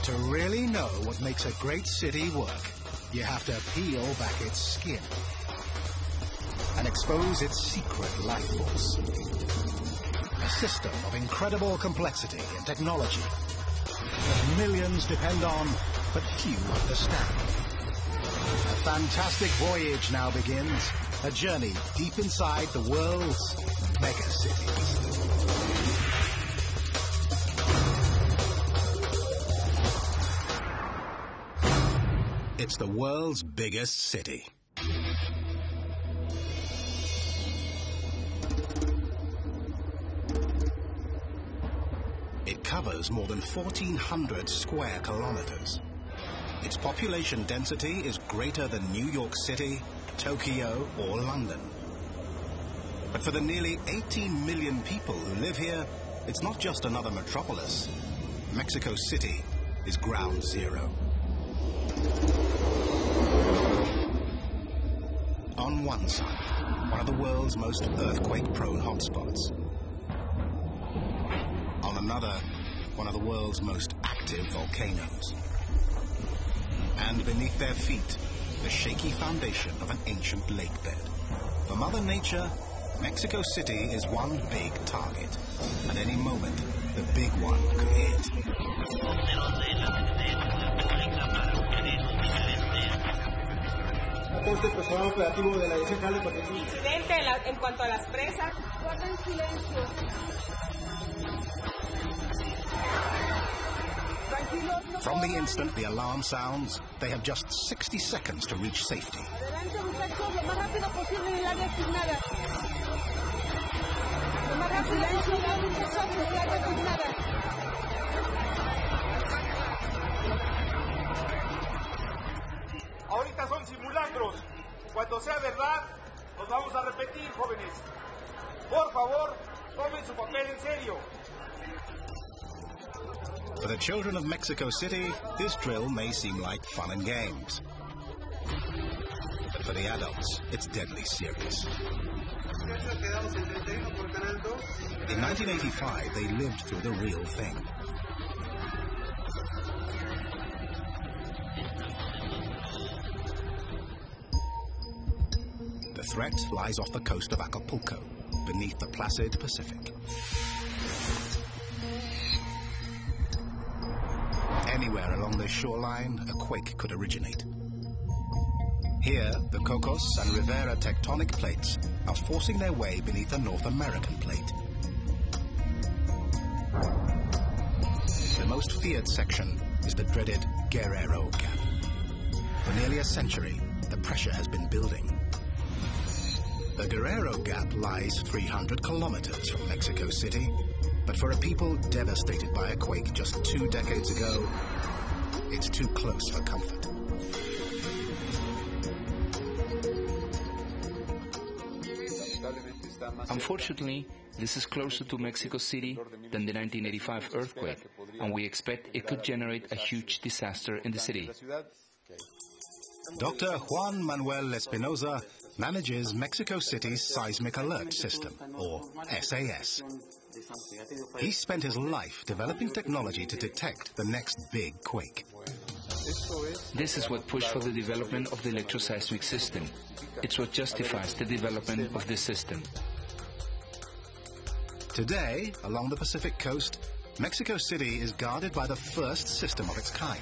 To really know what makes a great city work, you have to peel back its skin and expose its secret life force. A system of incredible complexity and technology that millions depend on, but few understand. A fantastic voyage now begins, a journey deep inside the world's megacities. It's the world's biggest city. It covers more than 1,400 square kilometers. Its population density is greater than New York City, Tokyo, or London. But for the nearly 18 million people who live here, it's not just another metropolis. Mexico City is ground zero. On one side, one of the world's most earthquake-prone hotspots. On another, one of the world's most active volcanoes. And beneath their feet, the shaky foundation of an ancient lake bed. For Mother Nature, Mexico City is one big target. At any moment, the big one could hit. En cuanto a las presas, guarden silencio. From the instant the alarm sounds, they have just 60 seconds to reach safety. Ahorita son simulacros. Cuando sea verdad, los vamos a repetir, jóvenes. Por favor, tomen su papel en serio. For the children of Mexico City, this drill may seem like fun and games. But for the adults, it's deadly serious. In 1985, they lived through the real thing. The threat lies off the coast of Acapulco, beneath the placid Pacific. Anywhere along this shoreline, a quake could originate. Here, the Cocos and Rivera tectonic plates are forcing their way beneath the North American plate. The most feared section is the dreaded Guerrero Gap. For nearly a century, the pressure has been building. The Guerrero Gap lies 300 kilometers from Mexico City, but for a people devastated by a quake just 2 decades ago, it's too close for comfort. Unfortunately, this is closer to Mexico City than the 1985 earthquake, and we expect it could generate a huge disaster in the city. Dr. Juan Manuel Espinoza manages Mexico City's Seismic Alert System, or SAS. He spent his life developing technology to detect the next big quake. This is what pushed for the development of the electroseismic system. It's what justifies the development of this system. Today, along the Pacific coast, Mexico City is guarded by the first system of its kind.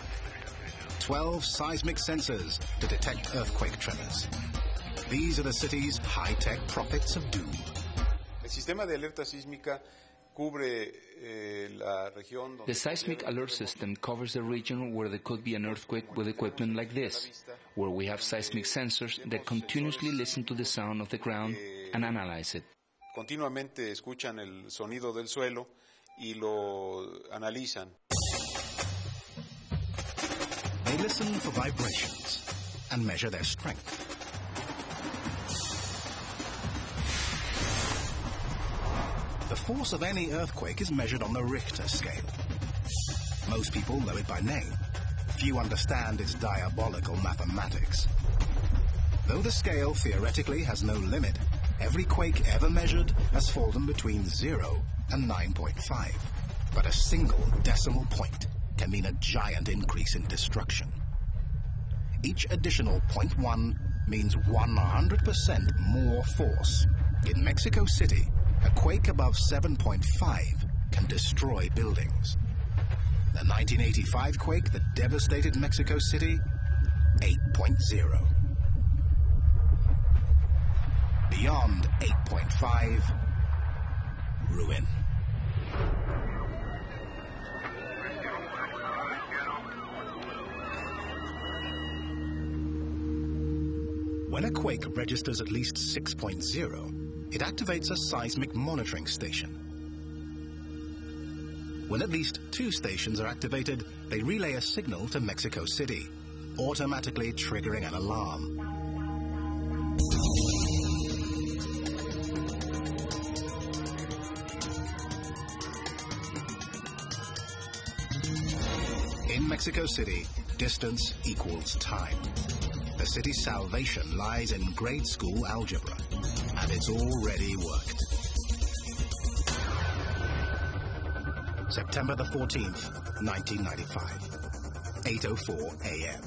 12 seismic sensors to detect earthquake tremors. These are the city's high-tech prophets of doom. The seismic alert system covers the region where there could be an earthquake with equipment like this, where we have seismic sensors that continuously listen to the sound of the ground and analyze it. Continuamente escuchan el sonido del suelo y lo analizan. They listen for vibrations and measure their strength. The force of any earthquake is measured on the Richter scale. Most people know it by name. Few understand its diabolical mathematics. Though the scale theoretically has no limit, every quake ever measured has fallen between 0 and 9.5. But a single decimal point can mean a giant increase in destruction. Each additional 0.1 means 100% more force. In Mexico City, a quake above 7.5 can destroy buildings. The 1985 quake that devastated Mexico City, 8.0. Beyond 8.5, ruin. When a quake registers at least 6.0, it activates a seismic monitoring station. When at least 2 stations are activated, they relay a signal to Mexico City, automatically triggering an alarm. In Mexico City, distance equals time. The city's salvation lies in grade school algebra, and it's already worked. September the 14th, 1995, 8:04 a.m.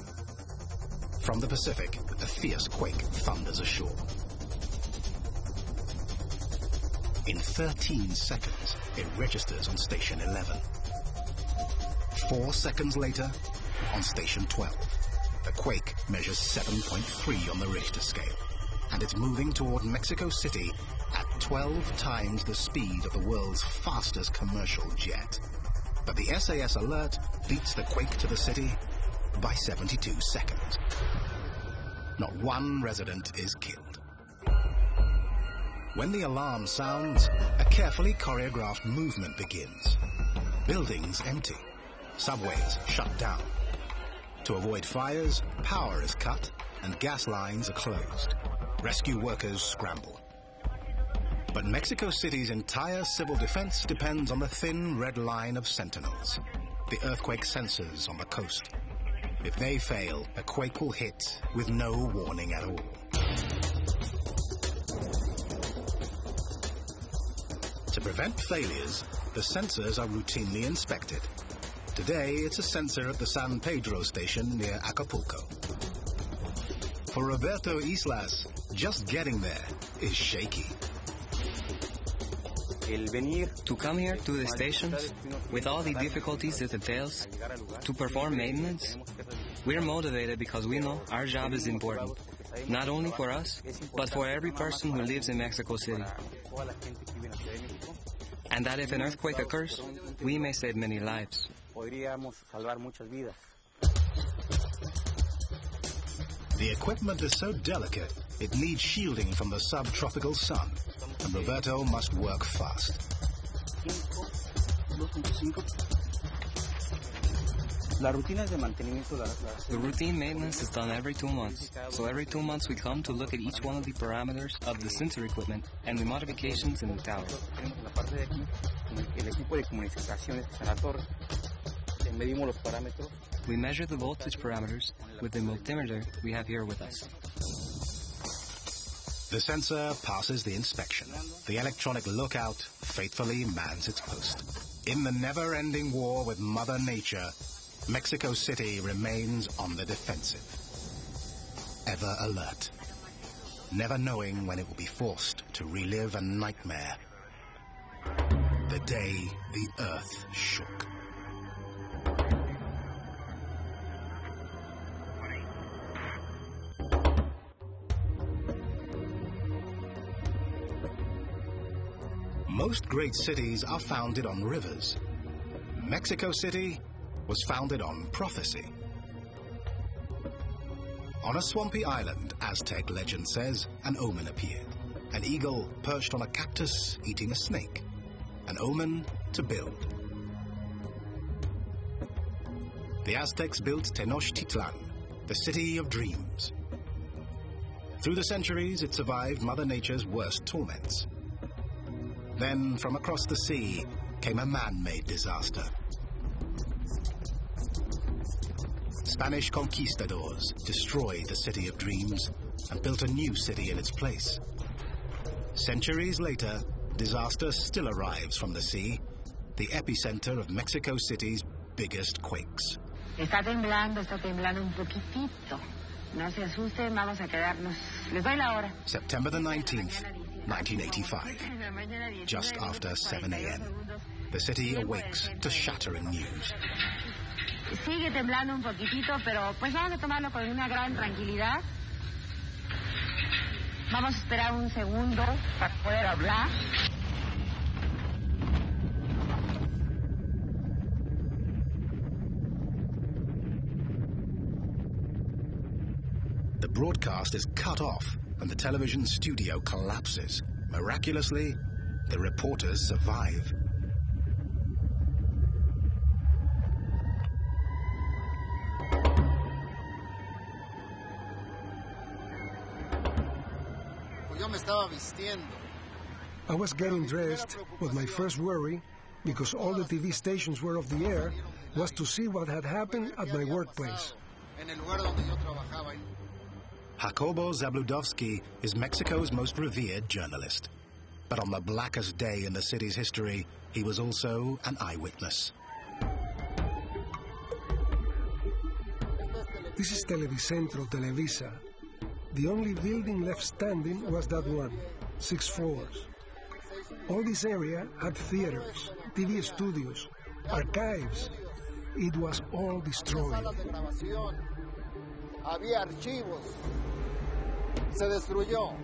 From the Pacific, a fierce quake thunders ashore. In 13 seconds, it registers on station 11. 4 seconds later, on station 12. The quake measures 7.3 on the Richter scale, and it's moving toward Mexico City at 12 times the speed of the world's fastest commercial jet. But the SAS alert beats the quake to the city by 72 seconds. Not one resident is killed. When the alarm sounds, a carefully choreographed movement begins. Buildings empty, subways shut down. To avoid fires, power is cut and gas lines are closed. Rescue workers scramble. But Mexico City's entire civil defense depends on the thin red line of sentinels, the earthquake sensors on the coast. If they fail, a quake will hit with no warning at all. To prevent failures, the sensors are routinely inspected. Today, it's a sensor at the San Pedro station near Acapulco. For Roberto Islas, just getting there is shaky. To come here to the stations, with all the difficulties it entails, to perform maintenance, we're motivated because we know our job is important, not only for us, but for every person who lives in Mexico City. And that if an earthquake occurs, we may save many lives. The equipment is so delicate, it needs shielding from the subtropical sun, and Roberto must work fast. The routine maintenance is done every 2 months, so every 2 months we come to look at each one of the parameters of the sensor equipment and the modifications in the tower. We measure the voltage parameters with the multimeter we have here with us. The sensor passes the inspection. The electronic lookout faithfully mans its post. In the never-ending war with Mother Nature, Mexico City remains on the defensive. Ever alert. Never knowing when it will be forced to relive a nightmare. The day the earth shook. Most great cities are founded on rivers. Mexico City was founded on prophecy. On a swampy island, Aztec legend says, an omen appeared. An eagle perched on a cactus eating a snake. An omen to build. The Aztecs built Tenochtitlan, the city of dreams. Through the centuries, it survived Mother Nature's worst torments. Then, from across the sea, came a man-made disaster. Spanish conquistadors destroyed the city of dreams and built a new city in its place. Centuries later, disaster still arrives from the sea, the epicenter of Mexico City's biggest quakes. Está temblando un poquitito. No se asusten, vamos a quedarnos. Les doy la hora. September the 19th, 1985. Just after 7 a.m. The city awakes to shattering news. Sigue temblando un poquitito, pero pues vamos a tomarlo con una gran tranquilidad. Vamos a esperar un segundo para poder hablar. The broadcast is cut off and the television studio collapses. Miraculously, the reporters survive. I was getting dressed, but my first worry, because all the TV stations were off the air, was to see what had happened at my workplace. Jacobo Zabludovsky is Mexico's most revered journalist. But on the blackest day in the city's history, he was also an eyewitness. This is Televicentro, Televisa. The only building left standing was that one, 6 floors. All this area had theaters, TV studios, archives. It was all destroyed. Había archivos. Se destruyó.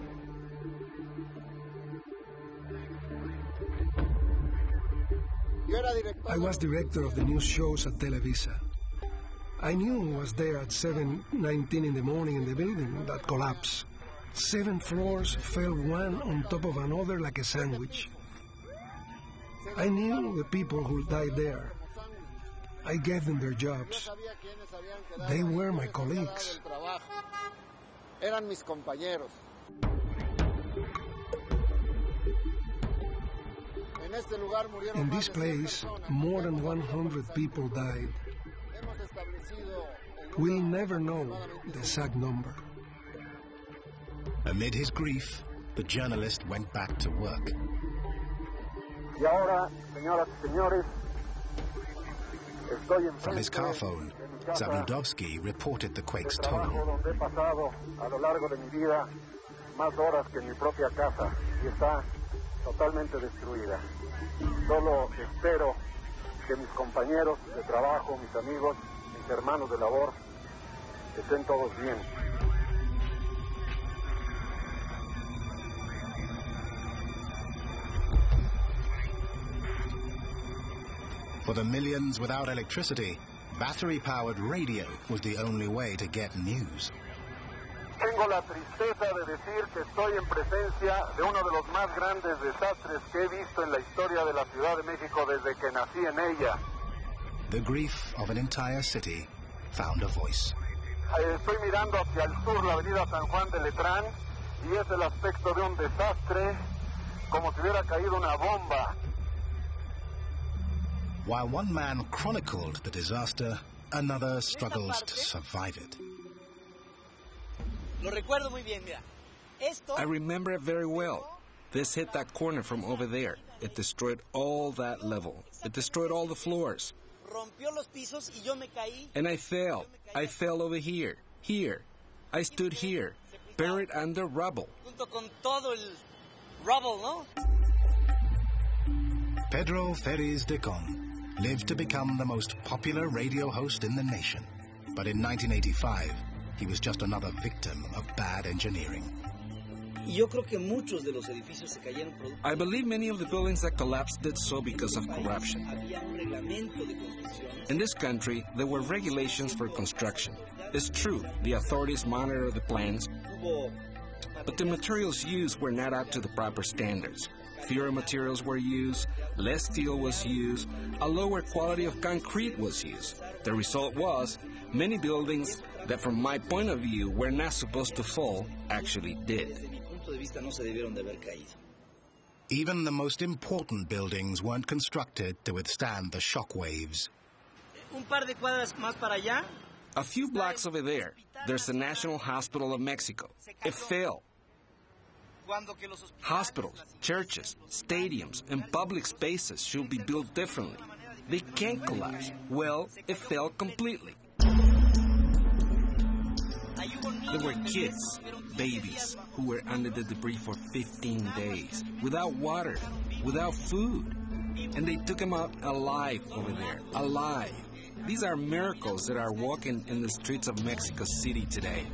I was director of the news shows at Televisa. I knew I was there at 7:19 in the morning in the building that collapsed. 7 floors fell one on top of another like a sandwich. I knew the people who died there. I gave them their jobs. They were my colleagues. Eran mis compañeros. In this place, more than 100 people died. We'll never know the exact number. Amid his grief, the journalist went back to work. Y ahora, señoras y señores, From his car phone, Zabludovsky reported the quake's toll. Donde he pasado a lo largo de mi vida más horas que en mi propia casa y está totalmente destruida. Solo espero que mis compañeros de trabajo, mis amigos, mis hermanos de labor estén todos bien. For the millions without electricity, battery-powered radio was the only way to get news. Tengo la tristeza de decir que estoy en presencia de uno de los más grandes desastres que he visto en la historia de la Ciudad de México desde que nací en ella. The grief of an entire city found a voice. Estoy mirando hacia el sur la avenida San Juan de Letrán y es el aspecto de un desastre, como si hubiera caído una bomba. While one man chronicled the disaster, another struggles to survive it. I remember it very well. This hit that corner from over there. It destroyed all that level. It destroyed all the floors. And I fell. I fell over here. Here. I stood here, buried under rubble. Pedro Ferriz de Con lived to become the most popular radio host in the nation. But in 1985, he was just another victim of bad engineering. I believe many of the buildings that collapsed did so because of corruption. In this country, there were regulations for construction. It's true, the authorities monitor the plans, but the materials used were not up to the proper standards. Fewer materials were used, less steel was used, a lower quality of concrete was used. The result was many buildings that from my point of view were not supposed to fall actually did. Even the most important buildings weren't constructed to withstand the shock waves. A few blocks over there, there's the National Hospital of Mexico. It fell. Hospitals, churches, stadiums, and public spaces should be built differently. They can't collapse. Well, it fell completely. There were kids, babies, who were under the debris for 15 days, without water, without food. And they took them out alive over there, alive. These are miracles that are walking in the streets of Mexico City today.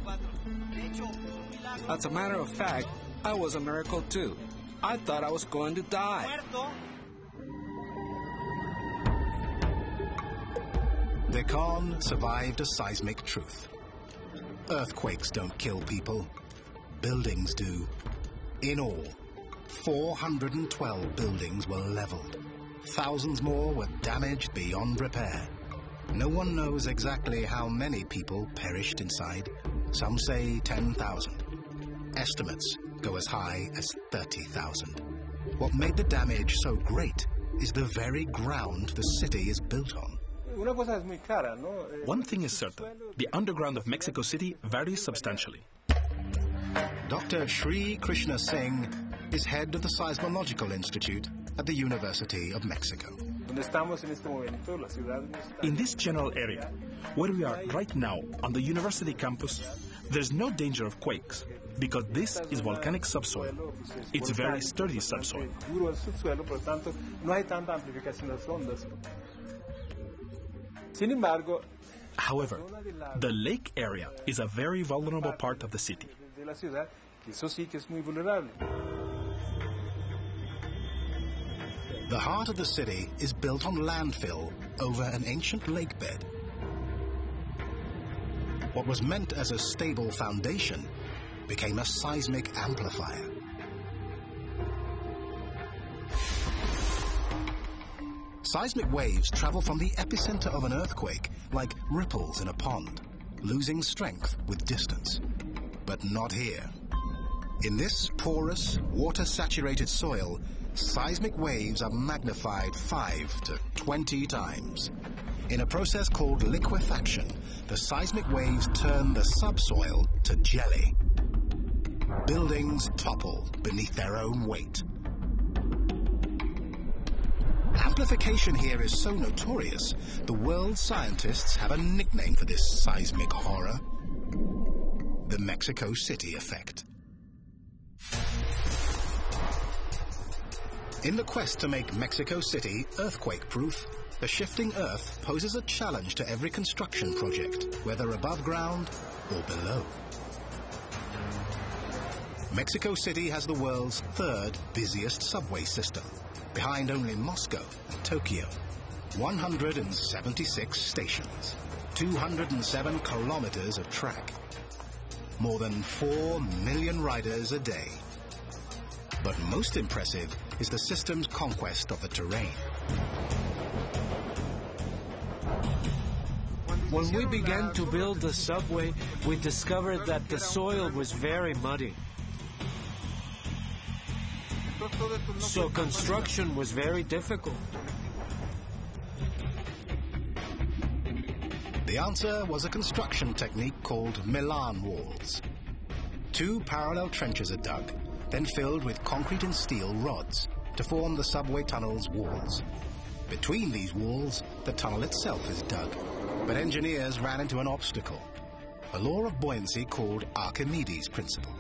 As a matter of fact, I was a miracle too. I thought I was going to die. Decon survived a seismic truth. Earthquakes don't kill people. Buildings do. In all, 412 buildings were leveled. Thousands more were damaged beyond repair. No one knows exactly how many people perished inside. Some say 10,000. Estimates go as high as 30,000. What made the damage so great is the very ground the city is built on. One thing is certain, the underground of Mexico City varies substantially. Dr. Sri Krishna Singh is head of the Seismological Institute at the University of Mexico. In this general area, where we are right now on the university campus, there's no danger of quakes, because this is volcanic subsoil. It's very sturdy subsoil. However, the lake area is a very vulnerable part of the city. The heart of the city is built on landfill over an ancient lake bed. What was meant as a stable foundation became a seismic amplifier. Seismic waves travel from the epicenter of an earthquake like ripples in a pond, losing strength with distance. But not here. In this porous, water-saturated soil, seismic waves are magnified 5 to 20 times. In a process called liquefaction, the seismic waves turn the subsoil to jelly. Buildings topple beneath their own weight. Amplification here is so notorious, the world's scientists have a nickname for this seismic horror: the Mexico City effect. In the quest to make Mexico City earthquake-proof, the shifting Earth poses a challenge to every construction project, whether above ground or below. Mexico City has the world's third busiest subway system, behind only Moscow and Tokyo. 176 stations, 207 kilometers of track, more than 4 million riders a day. But most impressive is the system's conquest of the terrain. When we began to build the subway, we discovered that the soil was very muddy. So construction was very difficult. The answer was a construction technique called Milan walls. 2 parallel trenches are dug, then filled with concrete and steel rods to form the subway tunnel's walls. Between these walls, the tunnel itself is dug, but engineers ran into an obstacle, a law of buoyancy called Archimedes' principle,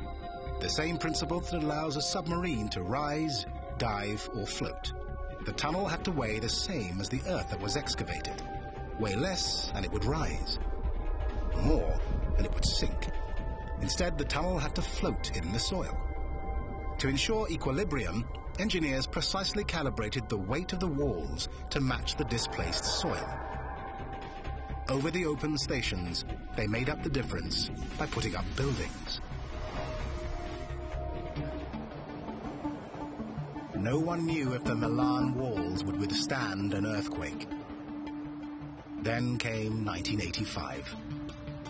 the same principle that allows a submarine to rise, dive, or float. The tunnel had to weigh the same as the earth that was excavated. Weigh less, and it would rise. More, and it would sink. Instead, the tunnel had to float in the soil. To ensure equilibrium, engineers precisely calibrated the weight of the walls to match the displaced soil. Over the open stations, they made up the difference by putting up buildings. No one knew if the Milan walls would withstand an earthquake. Then came 1985.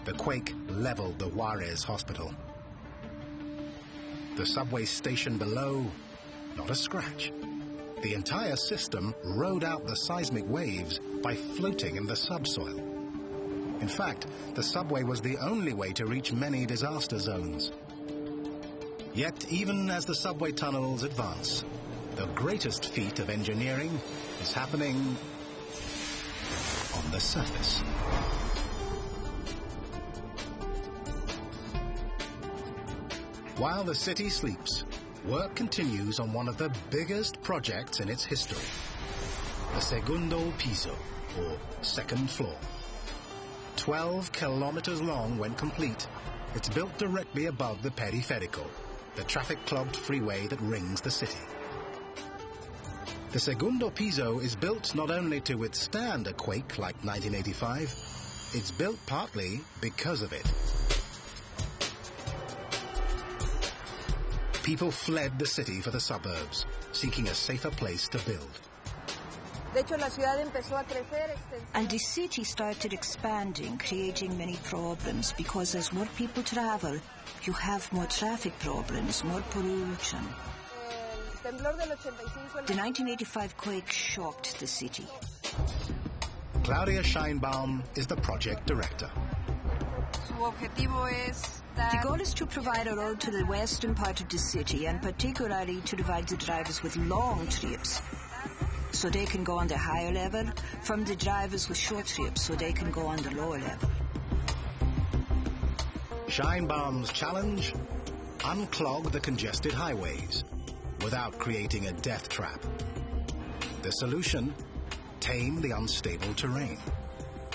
The quake leveled the Juarez hospital. The subway station below, not a scratch. The entire system rode out the seismic waves by floating in the subsoil. In fact, the subway was the only way to reach many disaster zones. Yet, even as the subway tunnels advance, the greatest feat of engineering is happening on the surface. While the city sleeps, work continues on one of the biggest projects in its history, the Segundo Piso, or second floor. 12 kilometers long when complete, it's built directly above the Periférico, the traffic-clogged freeway that rings the city. The Segundo Piso is built not only to withstand a quake like 1985, it's built partly because of it. People fled the city for the suburbs, seeking a safer place to build. And the city started expanding, creating many problems, because as more people travel, you have more traffic problems, more pollution. The 1985 quake shocked the city. Claudia Scheinbaum is the project director. The goal is to provide a road to the western part of the city, and particularly to divide the drivers with long trips, so they can go on the higher level, from the drivers with short trips, so they can go on the lower level. Scheinbaum's challenge? Unclog the congested highways without creating a death trap. The solution? Tame the unstable terrain.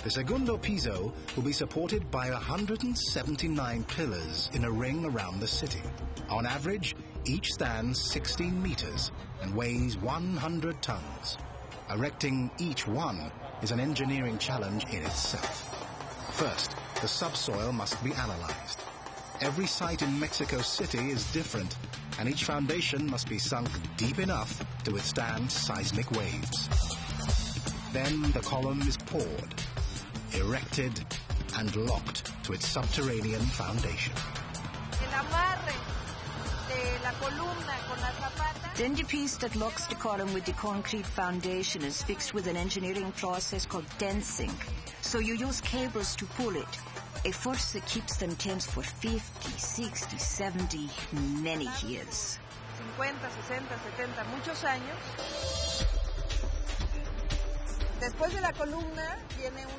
The Segundo Piso will be supported by 179 pillars in a ring around the city. On average, each stands 16 meters and weighs 100 tons. Erecting each one is an engineering challenge in itself. First, the subsoil must be analyzed. Every site in Mexico City is different, and each foundation must be sunk deep enough to withstand seismic waves. Then the column is poured, erected, and locked to its subterranean foundation. Then the piece that locks the column with the concrete foundation is fixed with an engineering process called tensing. So you use cables to pull it, a force that keeps them tense for 50, 60, 70, many years. 50, 60, 70, muchos años.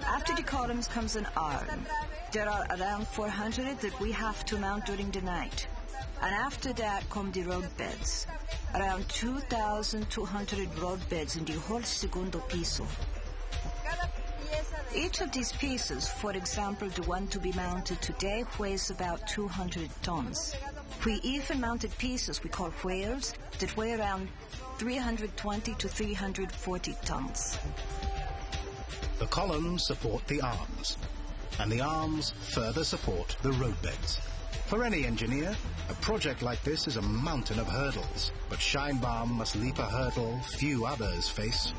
After the columns comes an arm. There are around 400 that we have to mount during the night. And after that come the road beds. Around 2,200 road beds in the whole Segundo Piso. Each of these pieces, for example, the one to be mounted today, weighs about 200 tons. We even mounted pieces we call whales that weigh around 320 to 340 tons. The columns support the arms, and the arms further support the roadbeds. For any engineer, a project like this is a mountain of hurdles, but Scheinbaum must leap a hurdle few others face.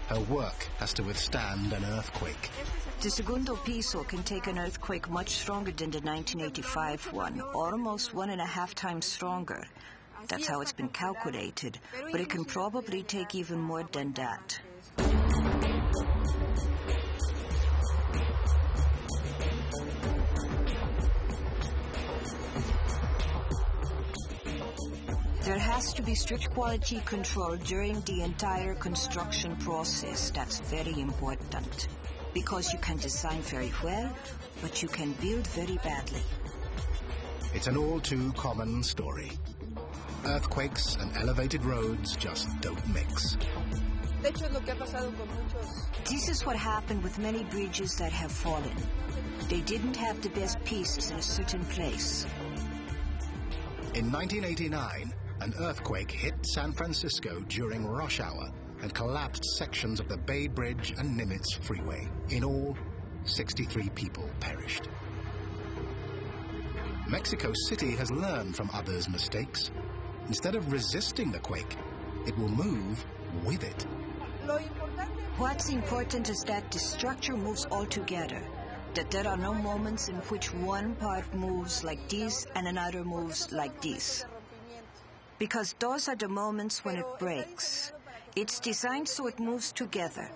Her work has to withstand an earthquake. The Segundo Piso can take an earthquake much stronger than the 1985 one, almost 1.5 times stronger. That's how it's been calculated, but it can probably take even more than that. There has to be strict quality control during the entire construction process. That's very important, because you can design very well, but you can build very badly. It's an all too common story. Earthquakes and elevated roads just don't mix. This is what happened with many bridges that have fallen. They didn't have the best pieces in a certain place. In 1989, an earthquake hit San Francisco during rush hour and collapsed sections of the Bay Bridge and Nimitz Freeway. In all, 63 people perished. Mexico City has learned from others' mistakes. Instead of resisting the quake, it will move with it. What's important is that the structure moves all together, that there are no moments in which one part moves like this and another moves like this. Because those are the moments when it breaks. It's designed so it moves together.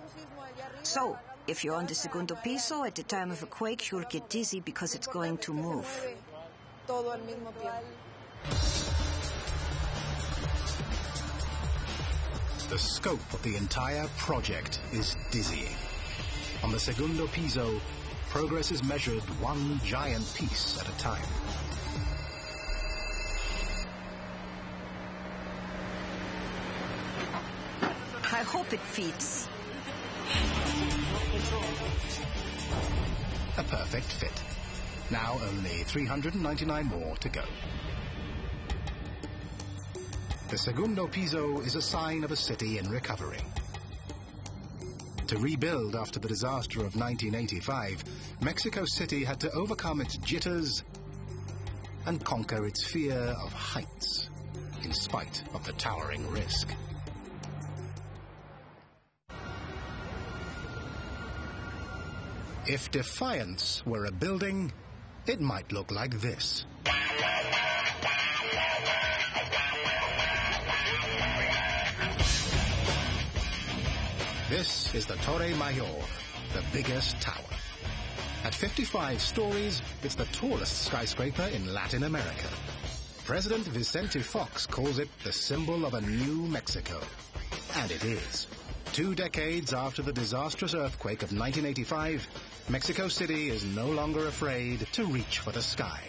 So, if you're on the Segundo Piso at the time of a quake, you'll get dizzy because it's going to move. The scope of the entire project is dizzying. On the the segundo piso, progress is measured one giant piece at a time. I hope it fits. A perfect fit. Now only 399 more to go. The segundo piso is a sign of a city in recovery. To rebuild after the disaster of 1985, Mexico City had to overcome its jitters and conquer its fear of heights, in spite of the towering risk. If Defiance were a building, it might look like this. This is the Torre Mayor, the biggest tower. At 55 stories, it's the tallest skyscraper in Latin America. President Vicente Fox calls it the symbol of a new Mexico. And it is. 2 decades after the disastrous earthquake of 1985, Mexico City is no longer afraid to reach for the sky.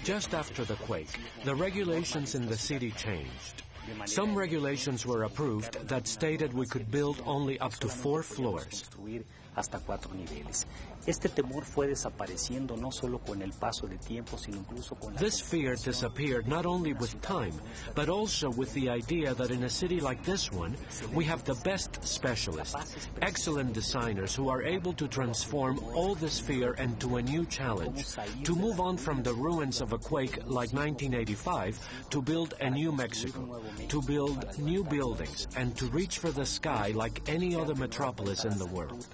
Just after the quake, the regulations in the city changed. Some regulations were approved that stated we could build only up to 4 floors. This fear disappeared not only with time, but also with the idea that in a city like this one, we have the best specialists, excellent designers who are able to transform all this fear into a new challenge, to move on from the ruins of a quake like 1985 to build a new Mexico, to build new buildings, and to reach for the sky like any other metropolis in the world.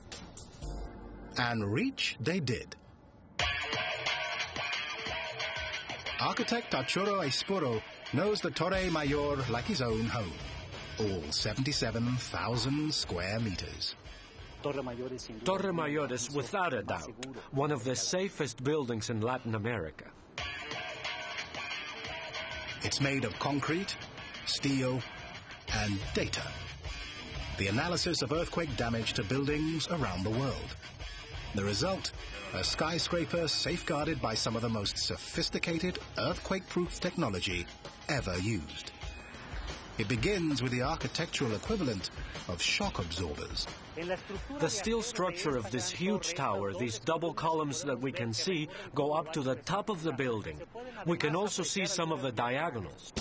And reach they did. Architect Arturo Espuro knows the Torre Mayor like his own home, all 77,000 square meters. Torre Mayor is without a doubt one of the safest buildings in Latin America. It's made of concrete, steel, and data. The analysis of earthquake damage to buildings around the world. The result, a skyscraper safeguarded by some of the most sophisticated earthquake-proof technology ever used. It begins with the architectural equivalent of shock absorbers. The steel structure of this huge tower, these double columns that we can see, go up to the top of the building. We can also see some of the diagonals.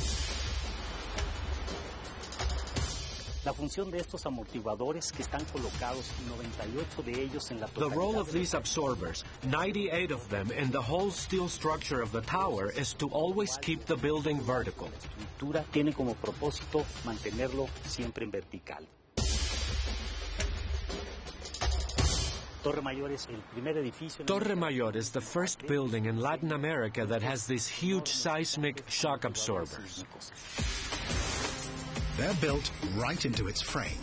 La función de estos amortiguadores que están colocados 98 de ellos en la The role of these absorbers, 98 of them in the whole steel structure of the tower, is to always keep the building vertical. La estructura tiene como propósito mantenerlo siempre en vertical. Torre Mayor is the first building in Latin America that has these huge seismic shock absorbers. They're built right into its frame.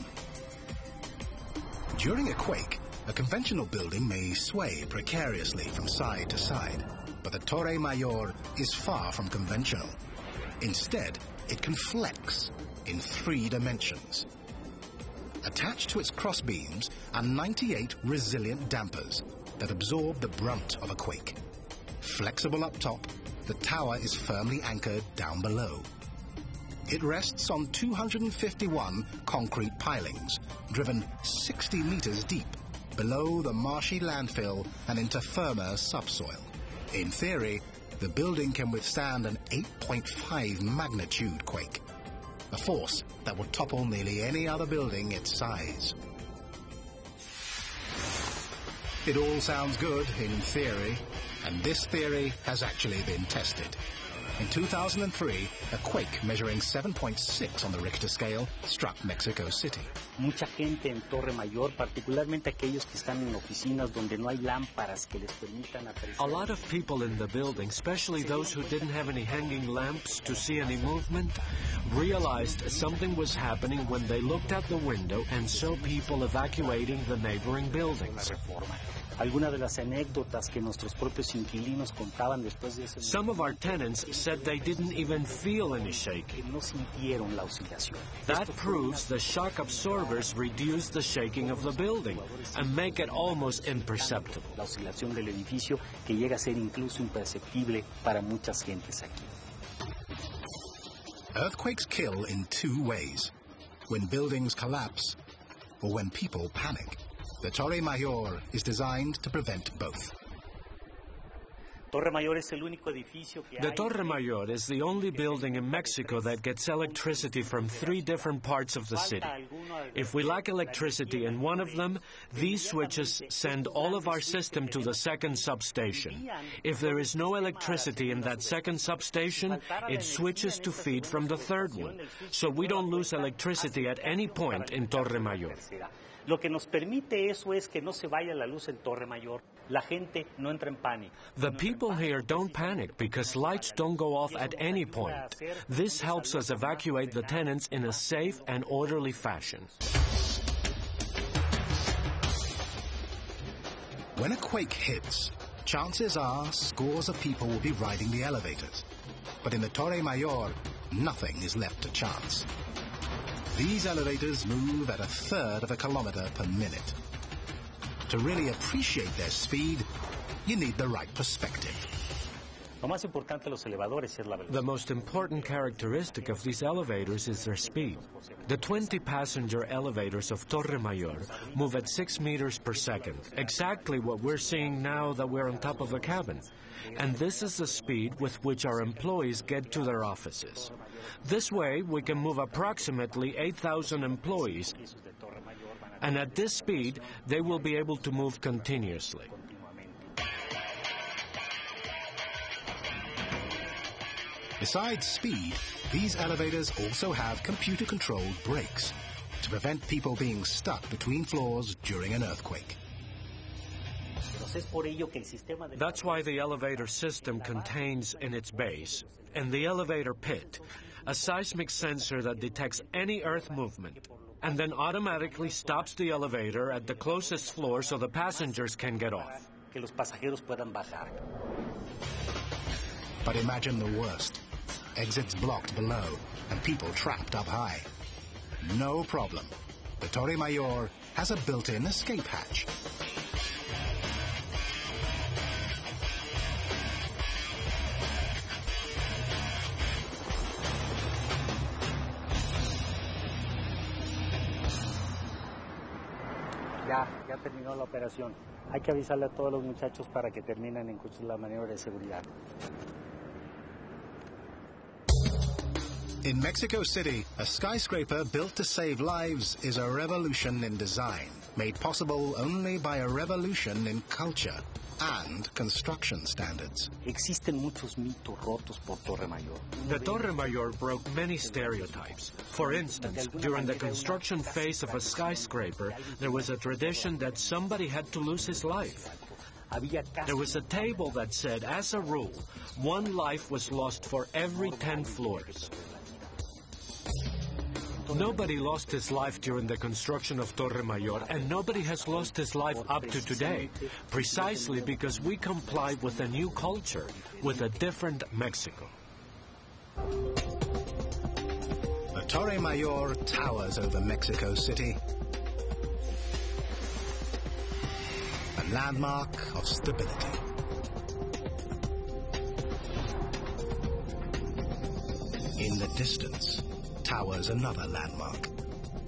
During a quake, a conventional building may sway precariously from side to side, but the Torre Mayor is far from conventional. Instead, it can flex in 3 dimensions. Attached to its crossbeams are 98 resilient dampers that absorb the brunt of a quake. Flexible up top, the tower is firmly anchored down below. It rests on 251 concrete pilings, driven 60 meters deep, below the marshy landfill and into firmer subsoil. In theory, the building can withstand an 8.5 magnitude quake, a force that would topple nearly any other building its size. It all sounds good in theory, and this theory has actually been tested. In 2003, a quake measuring 7.6 on the Richter scale struck Mexico City. Mucha gente en Torre Mayor, particularmente aquellos que están en oficinas donde no hay lámparas que les permitan apreciar. A lot of people in the building, especially those who didn't have any hanging lamps to see any movement, realized something was happening when they looked out the window and saw people evacuating the neighboring buildings. Algunas de las anécdotas que nuestros propios inquilinos contaban después de ese Some of our tenants said they didn't even feel any shaking. no sintieron la oscilación. That proves the shock absorbers reduce the shaking of the building and make it almost imperceptible. La oscilación del edificio que llega a ser incluso imperceptible para muchas gentes aquí. Earthquakes kill in two ways: when buildings collapse or when people panic. The Torre Mayor is designed to prevent both. Torre Mayor es el único edificio que The Torre Mayor is the only building in Mexico that gets electricity from 3 different parts of the city. If we lack electricity in one of them, these switches send all of our system to the second substation. If there is no electricity in that second substation, it switches to feed from the third one, so we don't lose electricity at any point in Torre Mayor. Lo que nos permite eso es que no se vaya la luz en Torre Mayor. La gente no entra en pánico. The people here don't panic because lights don't go off at any point. This helps us evacuate the tenants in a safe and orderly fashion. When a quake hits, chances are scores of people will be riding the elevators. But in the Torre Mayor, nothing is left to chance. These elevators move at 1/3 of a kilometer per minute. To really appreciate their speed, you need the right perspective. Lo más importante de los elevadores es la velocidad. The most important characteristic of these elevators is their speed. The 20-passenger elevators of Torre Mayor move at 6 meters per second, exactly what we're seeing now that we're on top of a cabin. And this is the speed with which our employees get to their offices. This way, we can move approximately 8,000 employees, and at this speed, they will be able to move continuously. Besides speed, these elevators also have computer-controlled brakes to prevent people being stuck between floors during an earthquake. That's why the elevator system contains in its base, in the elevator pit, a seismic sensor that detects any earth movement and then automatically stops the elevator at the closest floor so the passengers can get off. But imagine the worst. Exits blocked below and people trapped up high. No problem. The Torre Mayor has a built-in escape hatch. Ya terminó la operación. Hay que avisarle a todos los muchachos para que terminen en curso la maniobra de seguridad. In Mexico City, a skyscraper built to save lives is a revolution in design, made possible only by a revolution in culture and construction standards. Existen muchos mitos rotos por Torre Mayor. The Torre Mayor broke many stereotypes. For instance, during the construction phase of a skyscraper, there was a tradition that somebody had to lose his life. There was a table that said, as a rule, 1 life was lost for every 10 floors. Nobody lost his life during the construction of Torre Mayor, and nobody has lost his life up to today, precisely because we comply with a new culture, with a different Mexico. The Torre Mayor towers over Mexico City, a landmark of stability. In the distance towers another landmark,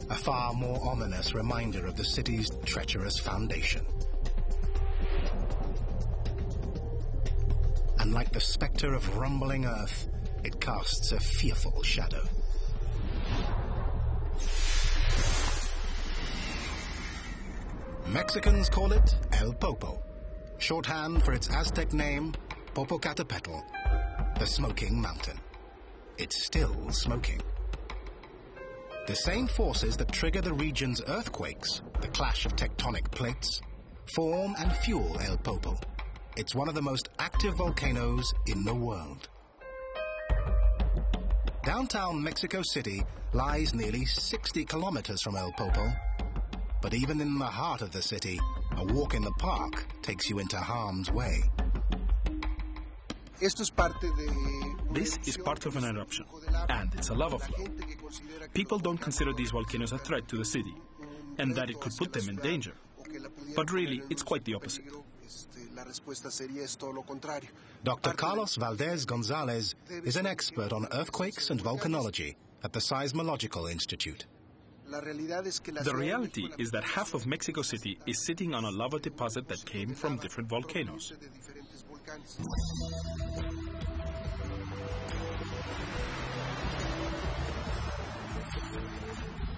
a far more ominous reminder of the city's treacherous foundation. And like the specter of rumbling earth, it casts a fearful shadow. Mexicans call it El Popo, shorthand for its Aztec name, Popocatépetl, the smoking mountain. It's still smoking. The same forces that trigger the region's earthquakes, the clash of tectonic plates, form and fuel El Popo. It's one of the most active volcanoes in the world. Downtown Mexico City lies nearly 60 kilometers from El Popo. But even in the heart of the city, A walk in the park takes you into harm's way. This is part of an eruption, and it's a lava flow. People don't consider these volcanoes a threat to the city, and that it could put them in danger. But really, it's quite the opposite. Dr. Carlos Valdez Gonzalez is an expert on earthquakes and volcanology at the Seismological Institute. The reality is that half of Mexico City is sitting on a lava deposit that came from different volcanoes.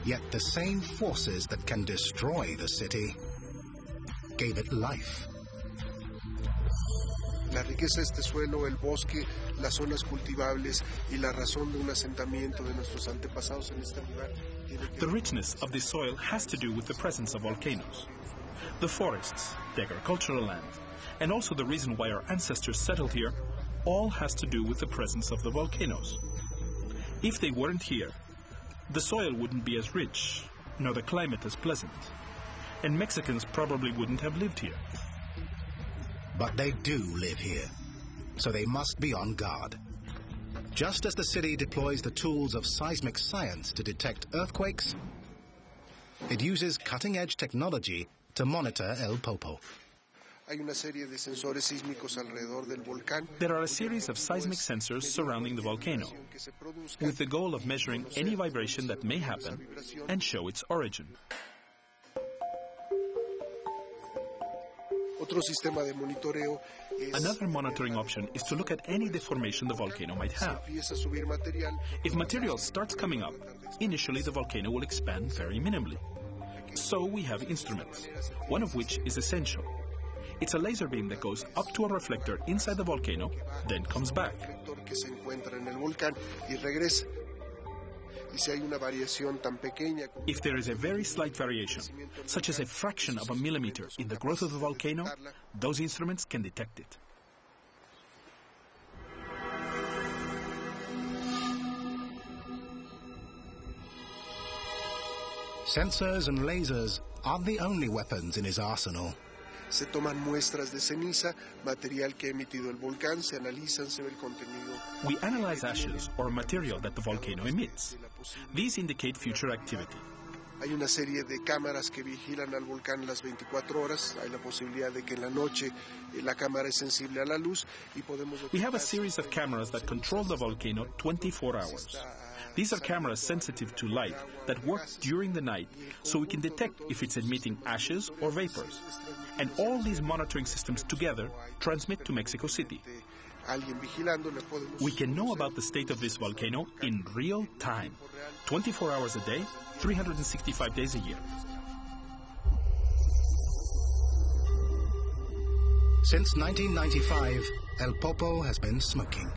Yet the same forces that can destroy the city gave it life. La riqueza de este suelo, el bosque, las zonas cultivables y la razón de un asentamiento de nuestros antepasados en este lugar. The richness of the soil has to do with the presence of volcanoes. The forests, the agricultural land, and also the reason why our ancestors settled here, all has to do with the presence of the volcanoes. If they weren't here, the soil wouldn't be as rich, nor the climate as pleasant, and Mexicans probably wouldn't have lived here. But they do live here, so they must be on guard. Just as the city deploys the tools of seismic science to detect earthquakes, it uses cutting-edge technology to monitor El Popo. There are a series of seismic sensors surrounding the volcano, with the goal of measuring any vibration that may happen and show its origin. Another monitoring option is to look at any deformation the volcano might have. If material starts coming up, initially the volcano will expand very minimally. So we have instruments, one of which is essential. It's a laser beam that goes up to a reflector inside the volcano, then comes back. If there is a very slight variation, such as a fraction of a millimeter in the growth of the volcano, those instruments can detect it. Sensors and lasers aren't the only weapons in his arsenal. Se toman muestras de ceniza, material que ha emitido el volcán, se analizan, se ve el contenido. We analyze ashes or material that the volcano emits. These indicate future activity. Hay una serie de cámaras que vigilan al volcán las 24 horas. Hay la posibilidad de que en la noche la cámara es sensible a la luz y podemos... We have a series of cameras that control the volcano 24 hours. These are cameras sensitive to light that work during the night, so we can detect if it's emitting ashes or vapors. And all these monitoring systems together transmit to Mexico City. We can know about the state of this volcano in real time, 24 hours a day, 365 days a year. Since 1995, El Popo has been smoking,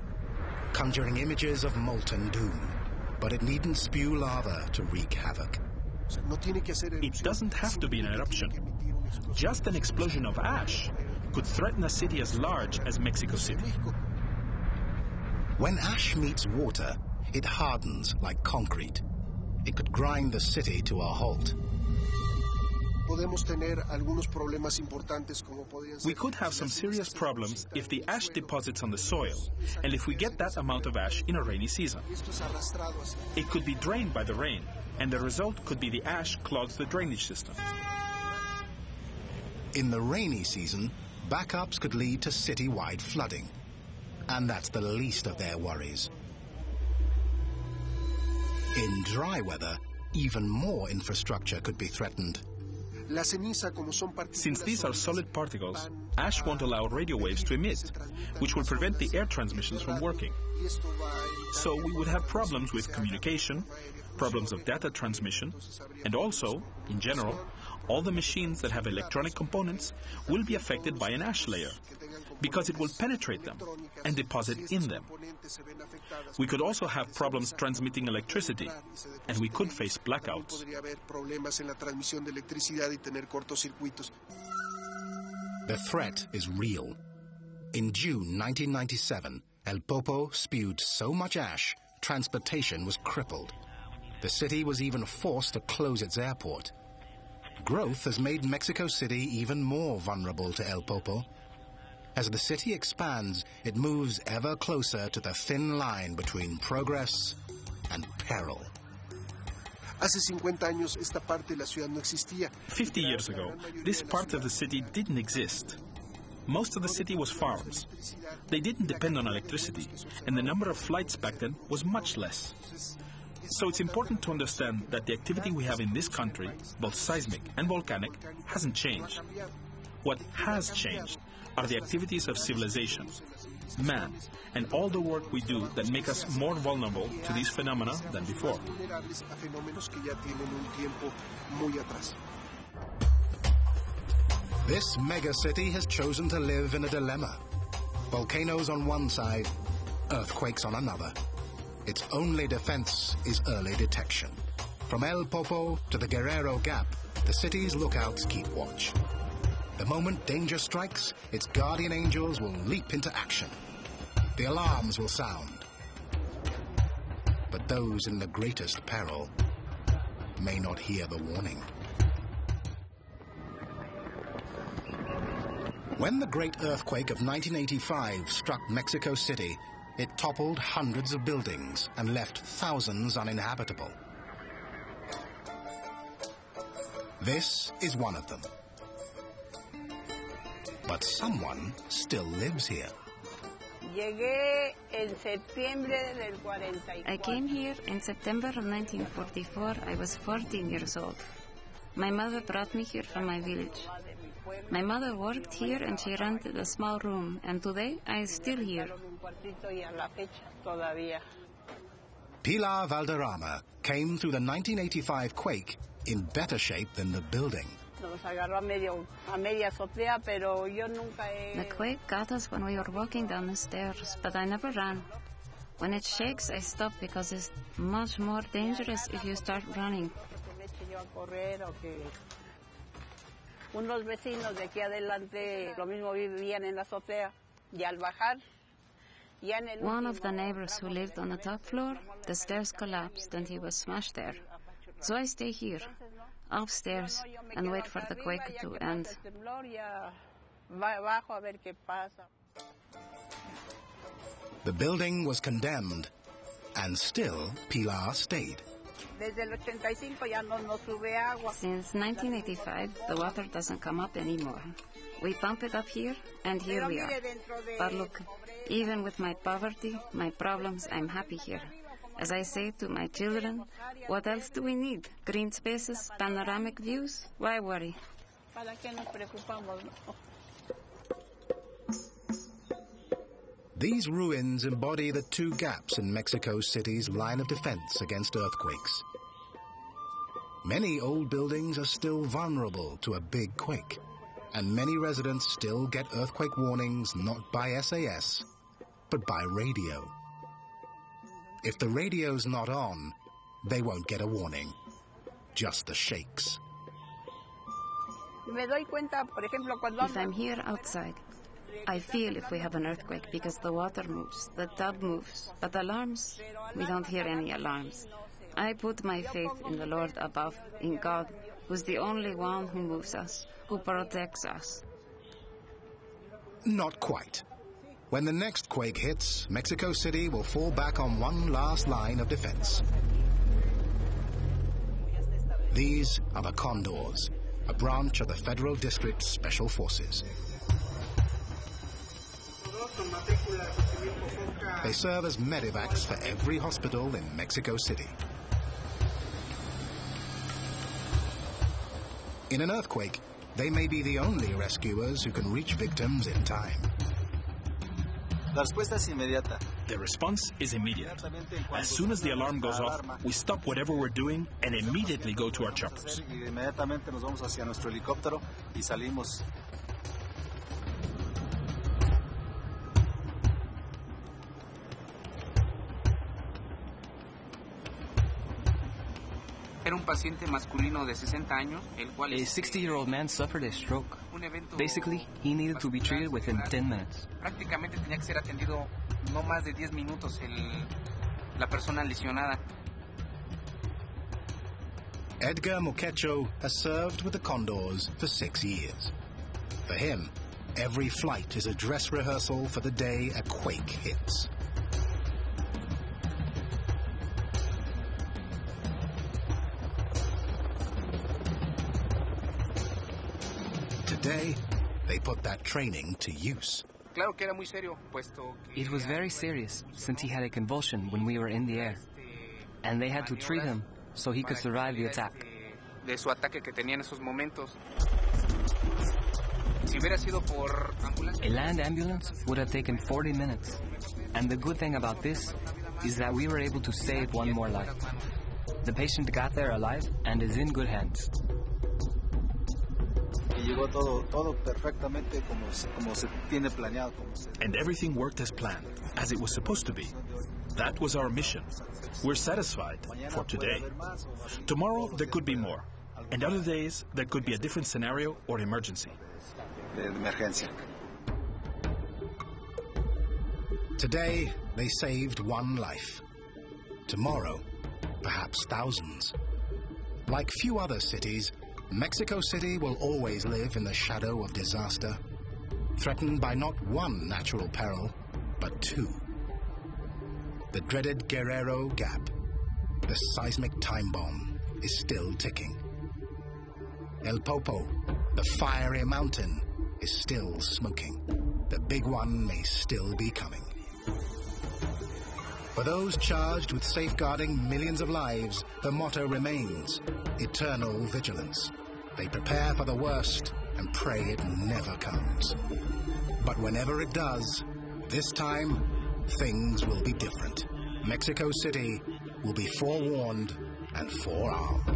conjuring images of molten doom. But it needn't spew lava to wreak havoc. It doesn't have to be an eruption. Just an explosion of ash could threaten a city as large as Mexico City. When ash meets water, it hardens like concrete. It could grind the city to a halt. We could have some serious problems if the ash deposits on the soil, and if we get that amount of ash in a rainy season. It could be drained by the rain, and the result could be the ash clogs the drainage system. In the rainy season, backups could lead to citywide flooding, and that's the least of their worries. In dry weather, even more infrastructure could be threatened. Since these are solid particles, ash won't allow radio waves to emit, which will prevent the air transmissions from working. So we would have problems with communication, problems of data transmission, and also, in general, all the machines that have electronic components will be affected by an ash layer, because it will penetrate them and deposit in them. We could also have problems transmitting electricity, and we could face blackouts. The threat is real. In June 1997, El Popo spewed so much ash, transportation was crippled. The city was even forced to close its airport. Growth has made Mexico City even more vulnerable to El Popo. As the city expands, it moves ever closer to the thin line between progress and peril. Hace 50 años, esta parte de la ciudad no existía. 50 years ago, this part of the city didn't exist. Most of the city was farms. They didn't depend on electricity, and the number of flights back then was much less. So it's important to understand that the activity we have in this country, both seismic and volcanic, hasn't changed. What has changed are the activities of civilization, man, and all the work we do that make us more vulnerable to these phenomena than before. This megacity has chosen to live in a dilemma. Volcanoes on one side, earthquakes on another. Its only defense is early detection. From El Popo to the Guerrero Gap, the city's lookouts keep watch. The moment danger strikes, its guardian angels will leap into action. The alarms will sound. But those in the greatest peril may not hear the warning. When the great earthquake of 1985 struck Mexico City, it toppled hundreds of buildings and left thousands uninhabitable. This is one of them. But someone still lives here. I came here in September of 1944. I was 14 years old. My mother brought me here from my village. My mother worked here and she rented a small room, and today I am still here. Pilar Valderrama came through the 1985 quake in better shape than the building. The quake got us when we were walking down the stairs, but I never ran. When it shakes, I stop because it's much more dangerous if you start running. Unos vecinos de aquí adelante lo mismo vivían en la azotea y al bajar ya en el One of the neighbors who lived on the top floor, the stairs collapsed and he was smashed there. So I stay here, upstairs, and wait for the quake to end. The building was condemned, and still Pilar stayed. Since 1985, the water doesn't come up anymore. We pump it up here, and here we are. But look, even with my poverty, my problems, I'm happy here. As I say to my children, what else do we need? Green spaces, panoramic views? Why worry? These ruins embody the two gaps in Mexico City's line of defense against earthquakes. Many old buildings are still vulnerable to a big quake, and many residents still get earthquake warnings not by SAS, but by radio. If the radio's not on, they won't get a warning, just the shakes. If I'm here outside, I feel if we have an earthquake because the water moves, the tub moves, but alarms, we don't hear any alarms. I put my faith in the Lord above, in God, who's the only one who moves us, who protects us. Not quite. When the next quake hits, Mexico City will fall back on one last line of defense. These are the Condors, a branch of the Federal District Special Forces. They serve as medevacs for every hospital in Mexico City. In an earthquake, they may be the only rescuers who can reach victims in time. The response is immediate. As soon as the alarm goes off, we stop whatever we're doing and immediately go to our choppers. Era un paciente masculino de 60 años, el cual A 60-year-old man suffered a stroke. Basically, he needed to be treated within 10 minutes. Prácticamente tenía que ser atendido no más de 10 minutos la persona lesionada. Edgar Moquecho has served with the Condors for 6 years. For him, every flight is a dress rehearsal for the day a quake hits. Today, they put that training to use. It was very serious, since he had a convulsion when we were in the air. And they had to treat him so he could survive the attack. A land ambulance would have taken 40 minutes. And the good thing about this is that we were able to save one more life. The patient got there alive and is in good hands. And everything worked as planned, as it was supposed to be. That was our mission. We're satisfied for today. Tomorrow, there could be more. And other days, there could be a different scenario or emergency. Today, they saved one life. Tomorrow, perhaps thousands. Like few other cities, Mexico City will always live in the shadow of disaster, threatened by not one natural peril, but two. The dreaded Guerrero Gap, the seismic time bomb, is still ticking. El Popo, the fiery mountain, is still smoking. The big one may still be coming. For those charged with safeguarding millions of lives, the motto remains eternal vigilance. They prepare for the worst and pray it never comes. But whenever it does, this time, things will be different. Mexico City will be forewarned and forearmed.